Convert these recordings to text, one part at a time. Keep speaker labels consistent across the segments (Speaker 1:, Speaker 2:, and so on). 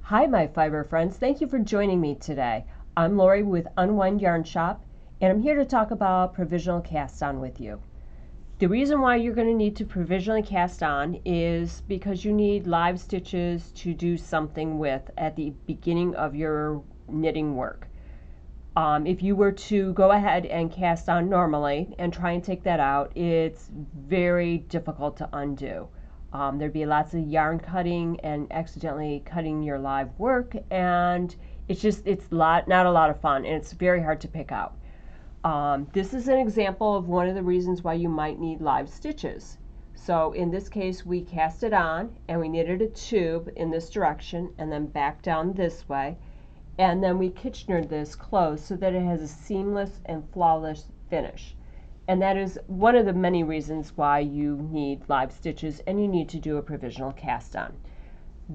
Speaker 1: Hi, my fiber friends. Thank you for joining me today. I'm Lori with Unwind Yarn Shop, and I'm here to talk about provisional cast on with you. The reason why you're going to need to provisionally cast on is because you need live stitches to do something with at the beginning of your knitting work. If you were to go ahead and cast on normally and try and take that out, it's very difficult to undo. There'd be lots of yarn cutting and accidentally cutting your live work, and it's not a lot of fun, and it's very hard to pick out. This is an example of one of the reasons why you might need live stitches. So in this case, we cast it on and we knitted a tube in this direction and then back down this way, and then we Kitchenered this closed so that it has a seamless and flawless finish. And that is one of the many reasons why you need live stitches and you need to do a provisional cast on.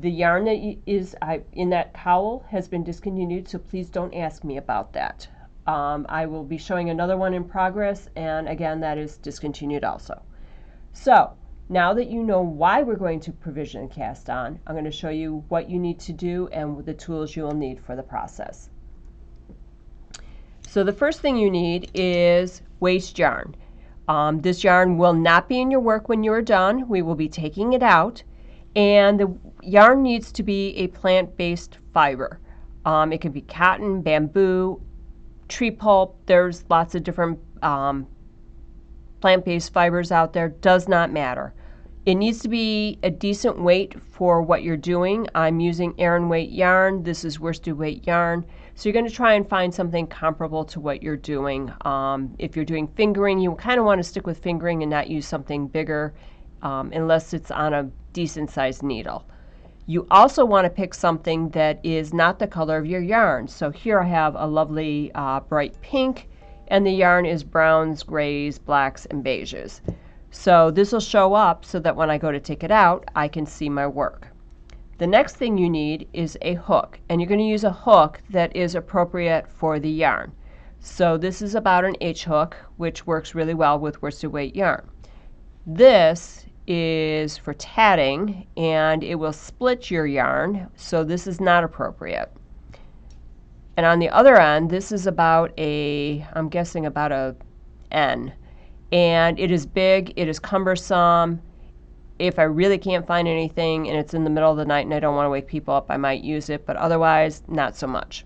Speaker 1: The yarn that is in that cowl has been discontinued, so please don't ask me about that. I will be showing another one in progress, and again, that is discontinued also. So now that you know why we're going to provisionally cast on, I'm going to show you what you need to do and the tools you will need for the process. So the first thing you need is waste yarn. This yarn will not be in your work when you're done. We will be taking it out, and the yarn needs to be a plant-based fiber. It can be cotton, bamboo, tree pulp. There's lots of different plant-based fibers out there. Does not matter. It needs to be a decent weight for what you're doing. I'm using Aran weight yarn. This is worsted weight yarn. So you're going to try and find something comparable to what you're doing. If you're doing fingering, you kind of want to stick with fingering and not use something bigger unless it's on a decent sized needle. You also want to pick something that is not the color of your yarn. So here I have a lovely bright pink, and the yarn is browns, grays, blacks, and beiges. So this will show up so that when I go to take it out, I can see my work. The next thing you need is a hook, and you're going to use a hook that is appropriate for the yarn. So this is about an H hook, which works really well with worsted weight yarn. This is for tatting, and it will split your yarn, so this is not appropriate. And on the other end, this is about I'm guessing about a N. And it is big, it is cumbersome. If I really can't find anything and it's in the middle of the night and I don't want to wake people up, I might use it, but otherwise, not so much.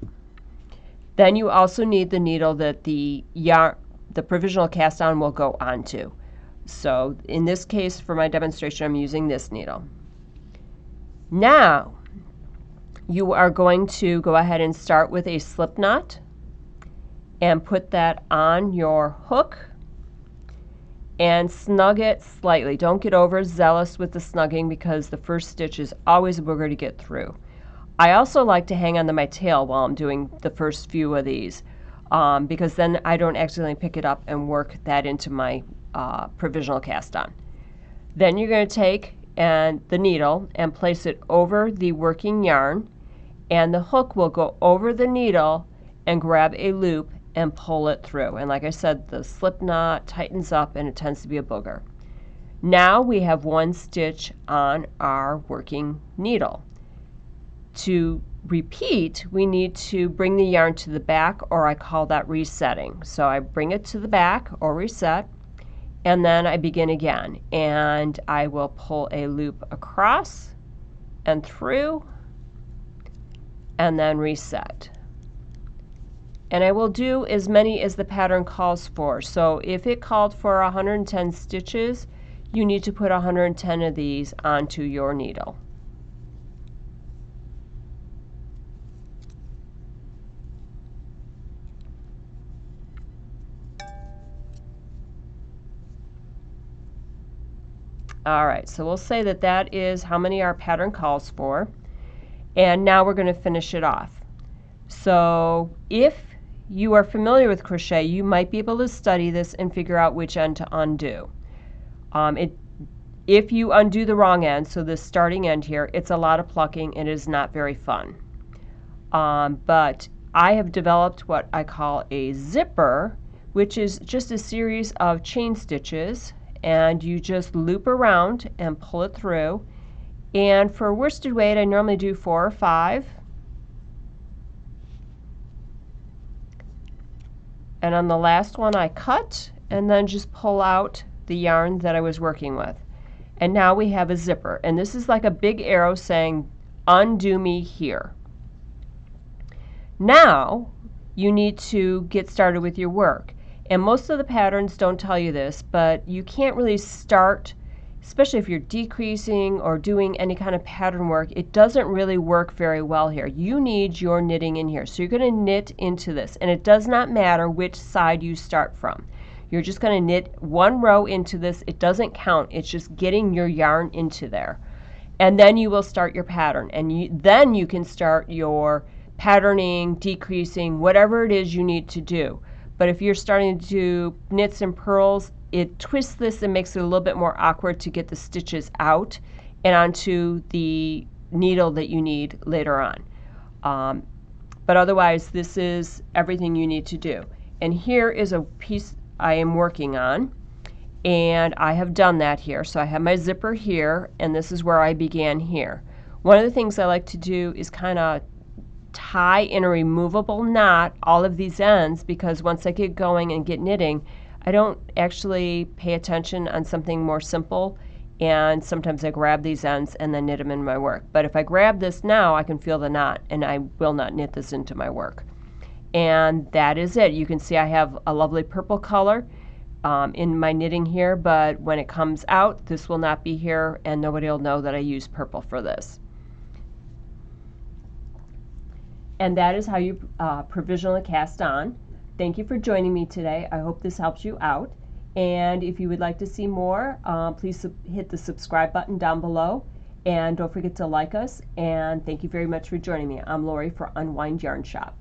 Speaker 1: Then you also need the needle that the provisional cast on will go onto. So in this case, for my demonstration, I'm using this needle. Now, you are going to go ahead and start with a slip knot and put that on your hook and snug it slightly. Don't get overzealous with the snugging because the first stitch is always a booger to get through. I also like to hang onto my tail while I'm doing the first few of these because then I don't accidentally pick it up and work that into my provisional cast on. Then you're going to take the needle and place it over the working yarn, and the hook will go over the needle and grab a loop and pull it through. And like I said, the slip knot tightens up and it tends to be a booger. Now we have one stitch on our working needle. To repeat, we need to bring the yarn to the back, or I call that resetting. So I bring it to the back or reset, and then I begin again. And I will pull a loop across and through and then reset. And I will do as many as the pattern calls for. So if it called for 110 stitches, you need to put 110 of these onto your needle. All right, so we'll say that that is how many our pattern calls for. And now we're going to finish it off. So if you are familiar with crochet, you might be able to study this and figure out which end to undo. If you undo the wrong end, so the starting end here, it's a lot of plucking and it is not very fun. But I have developed what I call a zipper, which is just a series of chain stitches, and you just loop around and pull it through, And for worsted weight, I normally do 4 or 5. And on the last one, I cut and then just pull out the yarn that I was working with. And now we have a zipper. And this is like a big arrow saying, undo me here. Now you need to get started with your work. And most of the patterns don't tell you this, but you can't really start, especially if you're decreasing or doing any kind of pattern work, it doesn't really work very well here. You need your knitting in here. So you're going to knit into this, and it does not matter which side you start from. You're just going to knit one row into this. It doesn't count. It's just getting your yarn into there. And then you will start your pattern, and then you can start your patterning, decreasing, whatever it is you need to do. But if you're starting to do knits and purls, it twists this and makes it a little bit more awkward to get the stitches out and onto the needle that you need later on. But otherwise, this is everything you need to do. And here is a piece I am working on, and I have done that here. So I have my zipper here, and this is where I began here. One of the things I like to do is kind of tie in a removable knot all of these ends, because once I get going and get knitting, I don't actually pay attention on something more simple, and sometimes I grab these ends and then knit them in my work. But if I grab this now, I can feel the knot, and I will not knit this into my work. And that is it. You can see I have a lovely purple color in my knitting here, but when it comes out, this will not be here, and nobody will know that I used purple for this. And that is how you provisionally cast on. Thank you for joining me today. I hope this helps you out. And if you would like to see more, please hit the subscribe button down below. And don't forget to like us. And thank you very much for joining me. I'm Lori for Unwind Yarn Shop.